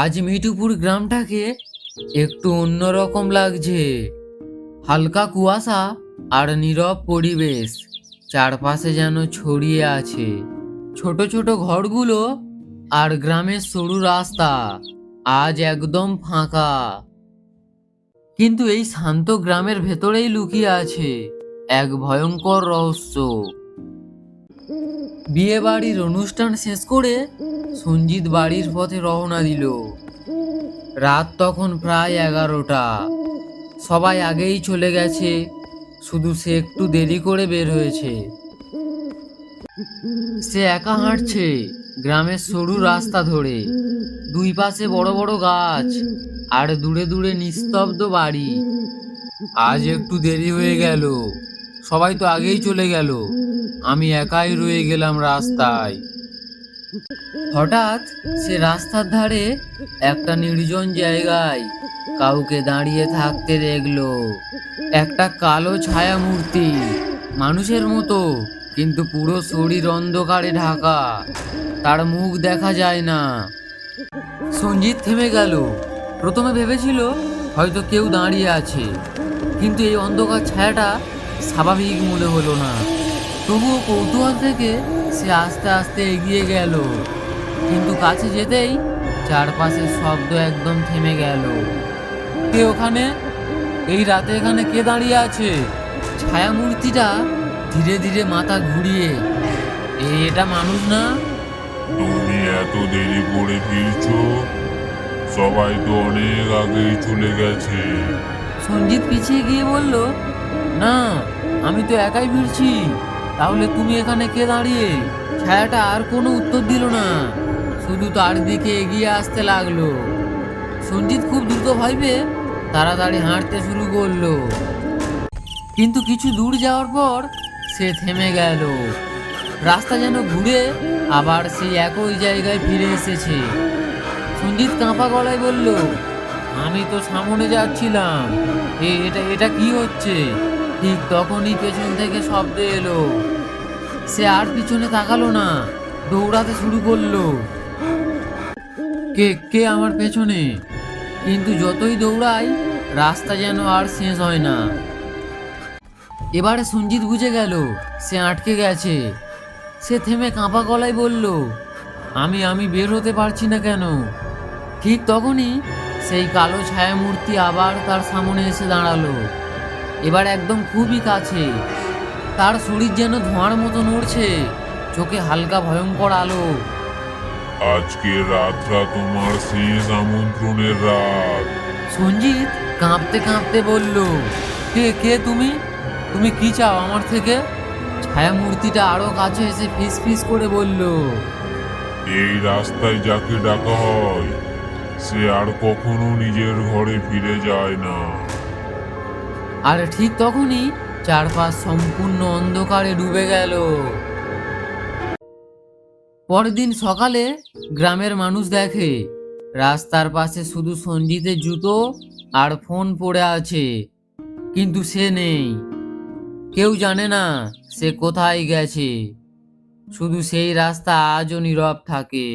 আজ মিঠুপুর গ্রামটাকে একটু অন্যরকম লাগছে। হালকা কুয়াশা আর নীরব পরিবেশ চারপাশে যেন ছড়িয়ে আছে। ছোট ছোট ঘরগুলো আর গ্রামের সরু রাস্তা আজ একদম ফাঁকা। কিন্তু এই শান্ত গ্রামের ভেতরেই লুকিয়ে আছে এক ভয়ঙ্কর রহস্য। বিয়ে বাড়ির অনুষ্ঠান শেষ করে সঞ্জিত বাড়ির পথে রওনা দিল। রাত তখন প্রায় 11টা। সবাই আগেই চলে গেছে, শুধু সে একটু দেরি করে বের হয়েছে। সে একা হাঁটছে গ্রামের সরু রাস্তা ধরে। দুই পাশে বড় বড় গাছ আর দূরে দূরে নিস্তব্ধ বাড়ি। আজ একটু দেরি হয়ে গেল, সবাই তো আগেই চলে গেল, আমি একাই রয়ে গেলাম রাস্তায়। হঠাৎ সে রাস্তার ধারে একটা নির্জন জায়গায় কাউকে দাঁড়িয়ে থাকতে দেখলো। একটা কালো ছায়া মূর্তি, মানুষের মতো, কিন্তু পুরো শরীর অন্ধকারে ঢাকা। তার মুখ দেখা যায় না। সঞ্জিত থেমে গেল। প্রথমে ভেবেছিল হয়তো কেউ দাঁড়িয়ে আছে, কিন্তু এই অন্ধকার ছায়াটা স্বাভাবিক মনে হলো না। তবুও কৌতূহল থেকে সে আস্তে আস্তে এগিয়ে গেল, কিন্তু কাছে যেতেই চারপাশের শব্দ একদম থেমে গেল। কে ওখানে? এই রাতে এখানে কে দাঁড়িয়ে আছে? ছায়া মূর্তিটা ধীরে ধীরে মাথা ঘুরিয়ে, এটা মানুষ না? তুমি এত দেরি করে ফিরছো? সবাই তো অনেক আগেই চলে গেছে। সঞ্জিত পিছিয়ে গিয়ে বলল, না, আমি তো একাই ফিরছি। তাহলে তুমি এখানে কে দাঁড়িয়ে? ছায়াটা আর কোনো উত্তর দিল না, শুধু তার দিকে এগিয়ে আসতে লাগলো। সঞ্জিত খুব দ্রুত ভয় পেয়ে তাড়াতাড়ি হাঁটতে শুরু করলো। কিন্তু কিছু দূর যাওয়ার পর সে থেমে গেল। রাস্তা যেন ঘুরে আবার সেই একই জায়গায় ফিরে এসেছে। সঞ্জিত কাঁপা গলায় বলল, আমি তো সামনে যাচ্ছিলাম, এটা এটা কি হচ্ছে? ঠিক তখনই পেছন থেকে শব্দ এলো। সে আর পিছনে তাকালো না, দৌড়াতে শুরু করলো। কে কে আমার পেছনে? কিন্তু যতই দৌড়ায় রাস্তা যেন আর শেষ হয় না। এবারে সঞ্জিত বুঝে গেল সে আটকে গেছে। সে থেমে কাঁপা গলায় বলল, আমি বের হতে পারছি না কেন? ঠিক তখনই সেই কালো ছায়ামূর্তি আবার তার সামনে এসে দাঁড়ালো। এবার একদম খুবই কাছে। তার শরীর যেন ধোঁয়ার মতো নড়ছে, চোখে হালকা ভয়ঙ্কর আলো। আজকের রাতটা তোমার শেষ আমন্ত্রণের রাত। সঞ্জিত কাঁপতে কাঁপতে বলল, কে কে তুমি? তুমি কি চাও আমার থেকে? ছায়ামূর্তিটা আরো কাছে এসে ফিস ফিস করে বলল, এই রাস্তায় যাকে ডাকা হয় সে আর কখনো নিজের ঘরে ফিরে যায় না। আর ঠিক তখনই চারপাশ সম্পূর্ণ অন্ধকারে ডুবে গেল। পরের দিন সকালে গ্রামের মানুষ দেখে রাস্তার পাশে শুধু সঞ্জিতের জুতো আর ফোন পড়ে আছে, কিন্তু সে নেই। কেউ জানে না সে কোথায় গেছে, শুধু সেই রাস্তা আজও নীরব থাকে।